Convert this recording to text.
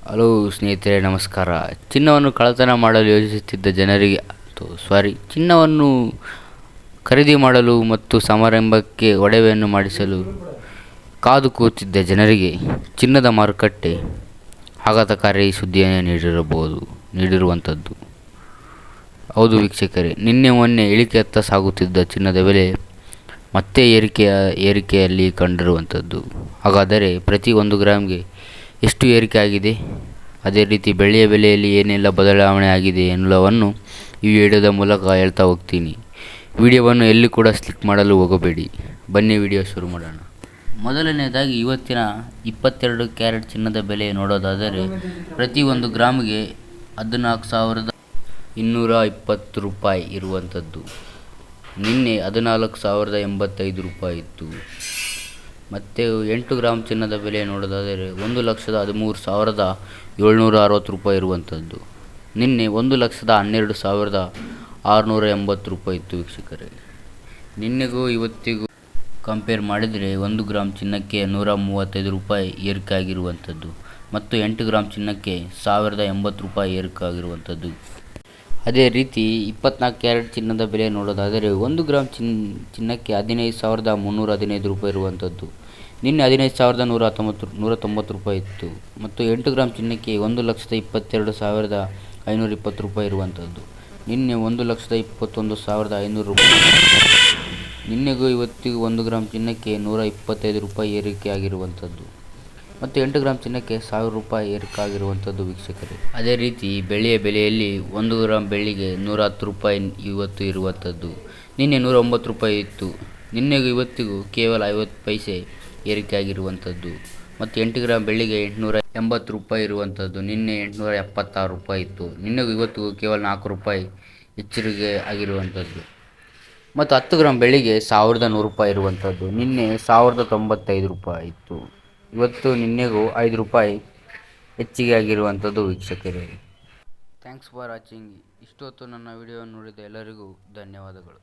Hello ಸ್ನೇಹಿತರೆ, ನಮಸ್ಕಾರ. ಚಿನ್ನವನ್ನು ಕಳ್ಳತನ ಮಾಡಲು ಯೋಜಿಸುತ್ತಿದ್ದ ಜನರಿಗೆ ಚಿನ್ನವನ್ನು ಖರೀದಿ ಮಾಡಲು ಮತ್ತು ಸಮಾರಂಭಕ್ಕೆ ಒಡವೆಯನ್ನು ಮಾಡಿಸಲು ಕಾದು ಕೂತಿದ್ದ ಜನರಿಗೆ ಚಿನ್ನದ ಮಾರುಕಟ್ಟೆ ಆಘಾತಕಾರಿ ಸುದ್ದಿಯನ್ನು ನೀಡಿರುವಂಥದ್ದು. ಹೌದು ವೀಕ್ಷಕರೇ, ನಿನ್ನೆ ಮೊನ್ನೆ ಇಳಿಕೆಯತ್ತ ಸಾಗುತ್ತಿದ್ದ ಚಿನ್ನದ ಬೆಲೆ ಮತ್ತೆ ಏರಿಕೆಯಲ್ಲಿ ಕಂಡಿರುವಂಥದ್ದು. ಹಾಗಾದರೆ ಪ್ರತಿ 1 ಗ್ರಾಮ್ಗೆ ಎಷ್ಟು ಏರಿಕೆ ಆಗಿದೆ, ಅದೇ ರೀತಿ ಬೆಳ್ಳಿಯ ಬೆಲೆಯಲ್ಲಿ ಏನೆಲ್ಲ ಬದಲಾವಣೆ ಆಗಿದೆ ಎನ್ನುವುದನ್ನು ಈ ವಿಡಿಯೋದ ಮೂಲಕ ಹೇಳ್ತಾ ಹೋಗ್ತೀನಿ. ವಿಡಿಯೋವನ್ನು ಎಲ್ಲಿ ಕೂಡ ಸ್ಕಿಪ್ ಮಾಡಲು ಹೋಗಬೇಡಿ. ಬನ್ನಿ ವಿಡಿಯೋ ಶುರು ಮಾಡೋಣ. ಮೊದಲನೆಯದಾಗಿ ಇವತ್ತಿನ 22 ಕ್ಯಾರೆಟ್ ಚಿನ್ನದ ಬೆಲೆ ನೋಡೋದಾದರೆ ಪ್ರತಿ 1 ಗ್ರಾಮ್ಗೆ 14,220 ರೂಪಾಯಿ ಇರುವಂಥದ್ದು. ನಿನ್ನೆ 14,085 ರೂಪಾಯಿ ಇತ್ತು. ಮತ್ತು 8 ಗ್ರಾಮ್ ಚಿನ್ನದ ಬೆಲೆ ನೋಡೋದಾದರೆ 1,13,760 ರೂಪಾಯಿ ಇರುವಂಥದ್ದು. ನಿನ್ನೆ 1,12,680 ರೂಪಾಯಿ ಇತ್ತು ವೀಕ್ಷಕರೇ. ನಿನ್ನೆಗೂ ಇವತ್ತಿಗೂ ಕಂಪೇರ್ ಮಾಡಿದರೆ 1 ಗ್ರಾಮ್ ಚಿನ್ನಕ್ಕೆ 135 ರೂಪಾಯಿ ಏರಿಕೆ ಆಗಿರುವಂಥದ್ದು ಮತ್ತು 8 ಗ್ರಾಮ್ ಚಿನ್ನಕ್ಕೆ 1,080 ರೂಪಾಯಿ ಏರಿಕೆ ಆಗಿರುವಂಥದ್ದು. ಅದೇ ರೀತಿ 24 ಕ್ಯಾರೆಟ್ ಚಿನ್ನದ ಬೆಲೆ ನೋಡೋದಾದರೆ 1 ಗ್ರಾಮ್ ಚಿನ್ನಕ್ಕೆ 15,315 ರೂಪಾಯಿ ಇರುವಂಥದ್ದು. ನಿನ್ನೆ 15,190 ರೂಪಾಯಿ ಇತ್ತು ಮತ್ತು 8 ಗ್ರಾಮ್ ಚಿನ್ನಕ್ಕೆ 1,22,520 ರೂಪಾಯಿ ಇರುವಂಥದ್ದು. ನಿನ್ನೆ 1,21,500 ರೂಪಾಯಿ. ನಿನ್ನೆಗೂ ಇವತ್ತಿಗೂ 1 ಗ್ರಾಮ್ ಚಿನ್ನಕ್ಕೆ 125 ರೂಪಾಯಿ ಏರಿಕೆ ಆಗಿರುವಂಥದ್ದು ಮತ್ತು 8 ಗ್ರಾಮ್ ಚಿನ್ನಕ್ಕೆ 1,000 ರೂಪಾಯಿ ಏರಿಕೆ ಆಗಿರುವಂಥದ್ದು ವೀಕ್ಷಕರೇ. ಅದೇ ರೀತಿ ಬೆಳ್ಳಿಯ ಬೆಲೆಯಲ್ಲಿ 1 ಗ್ರಾಮ್ ಬೆಳ್ಳಿಗೆ 110 ರೂಪಾಯಿ ಇವತ್ತು ಇರುವಂಥದ್ದು. ನಿನ್ನೆ 109 ರೂಪಾಯಿ ಇತ್ತು. ನಿನ್ನೆಗೂ ಇವತ್ತಿಗೂ ಕೇವಲ 50 ಪೈಸೆ ಏರಿಕೆ ಆಗಿರುವಂಥದ್ದು ಮತ್ತು 8 ಗ್ರಾಮ್ ಬೆಳ್ಳಿಗೆ 880 ರೂಪಾಯಿ ಇರುವಂಥದ್ದು. ನಿನ್ನೆ 876 ರೂಪಾಯಿ ಇತ್ತು. ನಿನ್ನೆಗೂ ಇವತ್ತಿಗೂ ಕೇವಲ 4 ರೂಪಾಯಿ ಹೆಚ್ಚಿಗೆ ಆಗಿರುವಂಥದ್ದು ಮತ್ತು 10 ಗ್ರಾಮ್ ಬೆಳ್ಳಿಗೆ 1,100 ರೂಪಾಯಿ ಇರುವಂಥದ್ದು. ನಿನ್ನೆ 1,095 ರೂಪಾಯಿ ಇತ್ತು. ಇವತ್ತು ನಿನ್ನೆಗೂ 5 ರೂಪಾಯಿ ಹೆಚ್ಚಿಗೆ ಆಗಿರುವಂಥದ್ದು ವೀಕ್ಷಕರೇ. Thanks for watching. ಇಷ್ಟೊತ್ತು ನನ್ನ ವಿಡಿಯೋವನ್ನು ನೋಡಿದ ಎಲ್ಲರಿಗೂ ಧನ್ಯವಾದಗಳು.